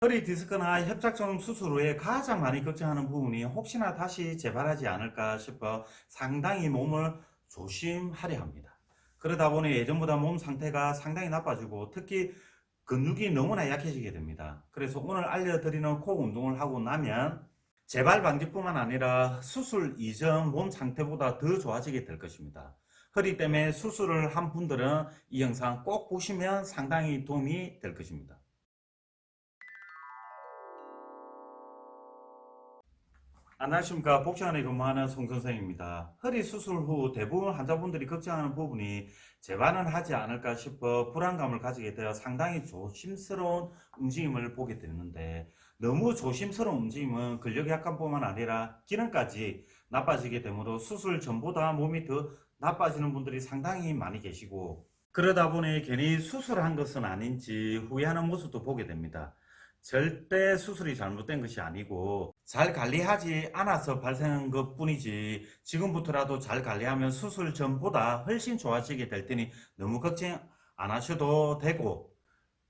허리 디스크나 협착성 수술 후에 가장 많이 걱정하는 부분이 혹시나 다시 재발하지 않을까 싶어 상당히 몸을 조심하려 합니다. 그러다 보니 예전보다 몸 상태가 상당히 나빠지고 특히 근육이 너무나 약해지게 됩니다. 그래서 오늘 알려드리는 코 운동을 하고 나면 재발 방지뿐만 아니라 수술 이전 몸 상태보다 더 좋아지게 될 것입니다. 허리 때문에 수술을 한 분들은 이 영상 꼭 보시면 상당히 도움이 될 것입니다. 안녕하십니까. 복지관에 근무하는 송 선생입니다. 허리 수술 후 대부분 환자분들이 걱정하는 부분이 재발은 하지 않을까 싶어 불안감을 가지게 되어 상당히 조심스러운 움직임을 보게 되는데, 너무 조심스러운 움직임은 근력 약간뿐만 아니라 기능까지 나빠지게 되므로 수술 전보다 몸이 더 나빠지는 분들이 상당히 많이 계시고, 그러다 보니 괜히 수술한 것은 아닌지 후회하는 모습도 보게 됩니다. 절대 수술이 잘못된 것이 아니고 잘 관리하지 않아서 발생한 것 뿐이지, 지금부터라도 잘 관리하면 수술 전보다 훨씬 좋아지게 될 테니 너무 걱정 안 하셔도 되고,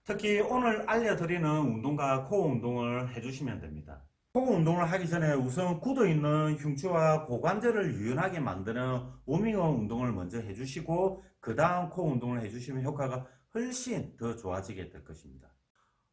특히 오늘 알려드리는 운동과 코어 운동을 해주시면 됩니다. 코어 운동을 하기 전에 우선 굳어있는 흉추와 고관절을 유연하게 만드는 워밍업 운동을 먼저 해주시고, 그 다음 코어 운동을 해주시면 효과가 훨씬 더 좋아지게 될 것입니다.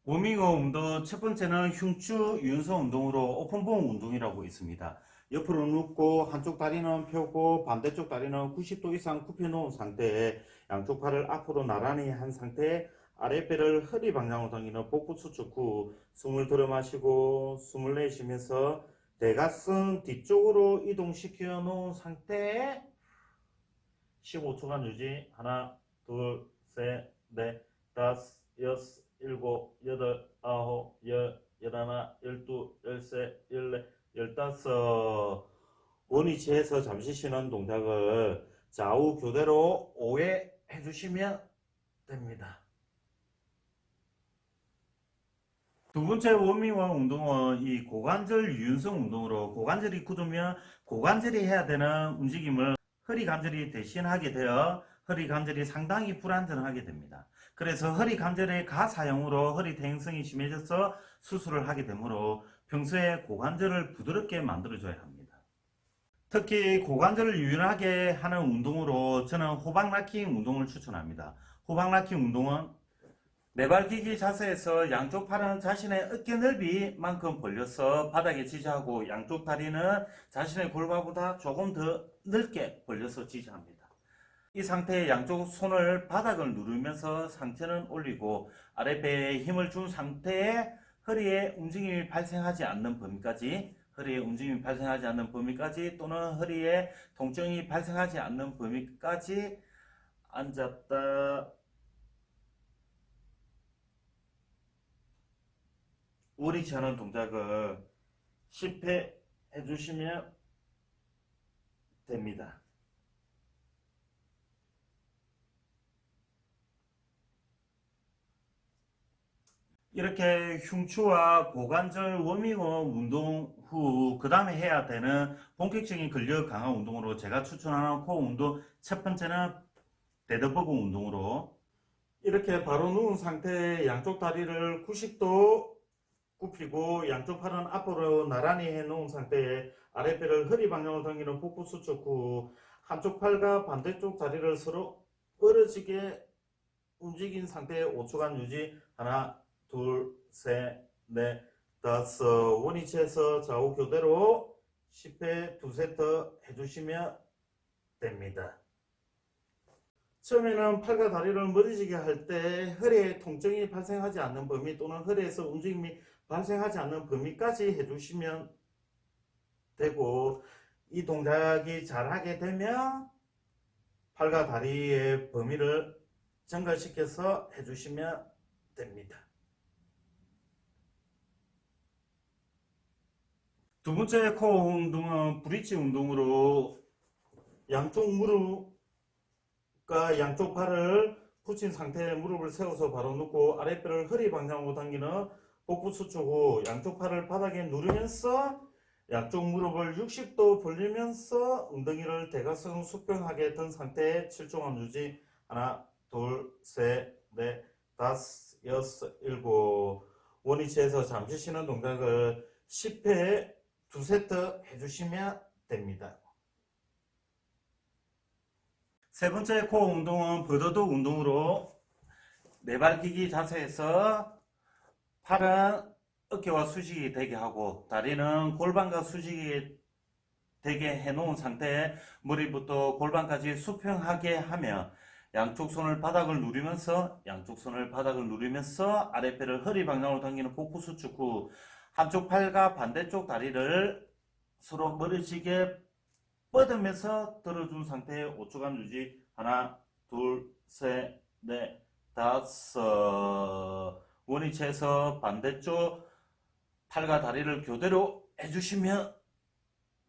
워밍업 운동 첫 번째는 흉추 유연성 운동으로 오픈봉 운동이라고 있습니다. 옆으로 눕고 한쪽 다리는 펴고 반대쪽 다리는 90도 이상 굽혀 놓은 상태에 양쪽 팔을 앞으로 나란히 한 상태에 아랫배를 허리 방향으로 당기는 복부 수축 후 숨을 들어 마시고 숨을 내쉬면서 대각선 뒤쪽으로 이동시켜 놓은 상태에 15초간 유지. 하나, 둘, 셋, 넷, 다섯, 여섯, 일곱, 여덟, 아홉, 열, 열하나, 열두, 열세, 열네, 열다섯. 원위치에서 잠시 쉬는 동작을 좌우 교대로 5회 해주시면 됩니다. 두 번째 워밍업 운동은 이 고관절 유연성 운동으로, 고관절이 굳으면 고관절이 해야 되는 움직임을 허리 관절이 대신하게 되어 허리 관절이 상당히 불안정하게 됩니다. 그래서 허리 관절의 가사용으로 허리 퇴행성이 심해져서 수술을 하게 되므로 평소에 고관절을 부드럽게 만들어줘야 합니다. 특히 고관절을 유연하게 하는 운동으로 저는 호박락킹 운동을 추천합니다. 호박락킹 운동은 네발기기 자세에서 양쪽 팔은 자신의 어깨 넓이만큼 벌려서 바닥에 지지하고, 양쪽 다리는 자신의 골반보다 조금 더 넓게 벌려서 지지합니다. 이 상태에 양쪽 손을 바닥을 누르면서 상체는 올리고 아랫배에 힘을 준 상태에 허리에 움직임이 발생하지 않는 범위까지 또는 허리에 통증이 발생하지 않는 범위까지 앉았다 우리치 하는 동작을 10회 해주시면 됩니다. 이렇게 흉추와 고관절 워밍업 운동 후 그 다음에 해야 되는 본격적인 근력 강화 운동으로 제가 추천하는 코어 운동 첫 번째는 데드버그 운동으로, 이렇게 바로 누운 상태에 양쪽 다리를 90도 굽히고 양쪽 팔은 앞으로 나란히 해 놓은 상태에 아랫배를 허리 방향으로 당기는 복부 수축 후 한쪽 팔과 반대쪽 다리를 서로 떨어지게 움직인 상태에 5초간 유지. 하나, 둘, 셋, 넷, 다섯. 원위치에서 좌우 교대로 10회 2세트 해주시면 됩니다. 처음에는 팔과 다리를 멀어지게 할 때 허리에 통증이 발생하지 않는 범위 또는 허리에서 움직임이 발생하지 않는 범위까지 해주시면 되고, 이 동작이 잘하게 되면 팔과 다리의 범위를 증가시켜서 해주시면 됩니다. 두 번째 코어 운동은 브릿지 운동으로, 양쪽 무릎과 양쪽 팔을 붙인 상태에 무릎을 세워서 바로 눕고 아랫배를 허리 방향으로 당기는 복부 수축 후 양쪽 팔을 바닥에 누르면서 양쪽 무릎을 60도 벌리면서 엉덩이를 대각선 수평하게 든 상태에 7초간 유지. 하나, 둘, 셋, 넷, 다섯, 여섯, 일곱. 원위치에서 잠시 쉬는 동작을 10회 2세트 해주시면 됩니다. 세 번째 코어 운동은 버더드 운동으로 네발기기 자세에서 팔은 어깨와 수직이 되게 하고 다리는 골반과 수직이 되게 해놓은 상태에 머리부터 골반까지 수평하게 하며 양쪽 손을 바닥을 누리면서 아랫배를 허리 방향으로 당기는 복부 수축 후 한쪽 팔과 반대쪽 다리를 서로 멀어지게 뻗으면서 들어준 상태에 5초간 유지. 하나, 둘, 셋, 넷, 다섯. 원위치에서 반대쪽 팔과 다리를 교대로 해주시면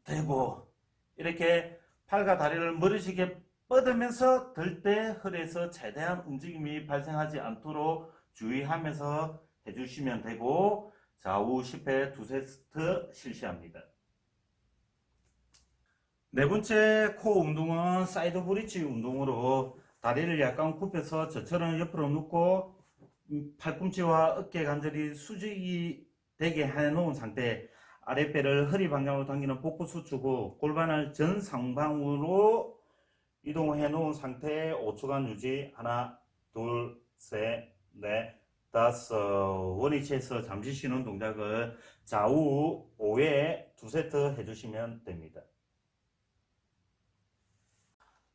되고, 이렇게 팔과 다리를 멀어지게 뻗으면서 들 때 허리에서 최대한 움직임이 발생하지 않도록 주의하면서 해주시면 되고, 좌우 10회 2세트 실시합니다. 네 번째 코어 운동은 사이드 브릿지 운동으로 다리를 약간 굽혀서 저처럼 옆으로 눕고 팔꿈치와 어깨 관절이 수직이 되게 해놓은 상태, 아랫배를 허리 방향으로 당기는 복부 수축 후 골반을 전상방으로 이동해 놓은 상태에 5초간 유지. 하나, 둘, 셋, 넷, 다섯. 원위치에서 잠시 쉬는 동작을 좌우 5회 2세트 해주시면 됩니다.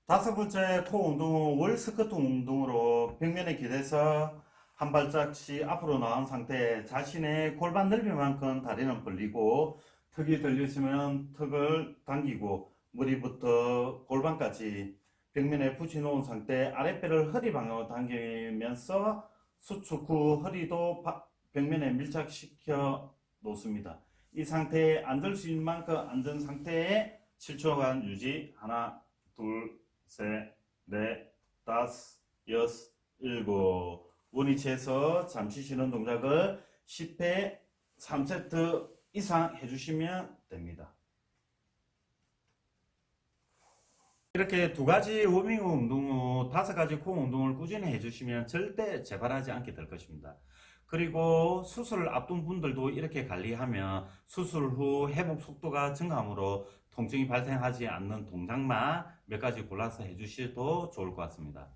다섯 번째 코어 운동은 월스쿼트 운동으로 벽면에 기대서 한 발짝씩 앞으로 나온 상태에 자신의 골반 넓이만큼 다리는 벌리고 턱이 들렸으면 턱을 당기고 머리부터 골반까지 벽면에 붙여놓은 상태, 아랫배를 허리 방향으로 당기면서 수축 후 허리도 벽면에 밀착시켜 놓습니다. 이 상태에 앉을 수 있는 만큼 앉은 상태에 7초간 유지. 하나, 둘, 셋, 넷, 다섯, 여섯, 일곱. 원위치에서 잠시 쉬는 동작을 10회 3세트 이상 해주시면 됩니다. 이렇게 두 가지 워밍업 운동 후 5가지 코어 운동을 꾸준히 해주시면 절대 재발하지 않게 될 것입니다. 그리고 수술을 앞둔 분들도 이렇게 관리하면 수술 후 회복 속도가 증가하므로 통증이 발생하지 않는 동작만 몇 가지 골라서 해주셔도 좋을 것 같습니다.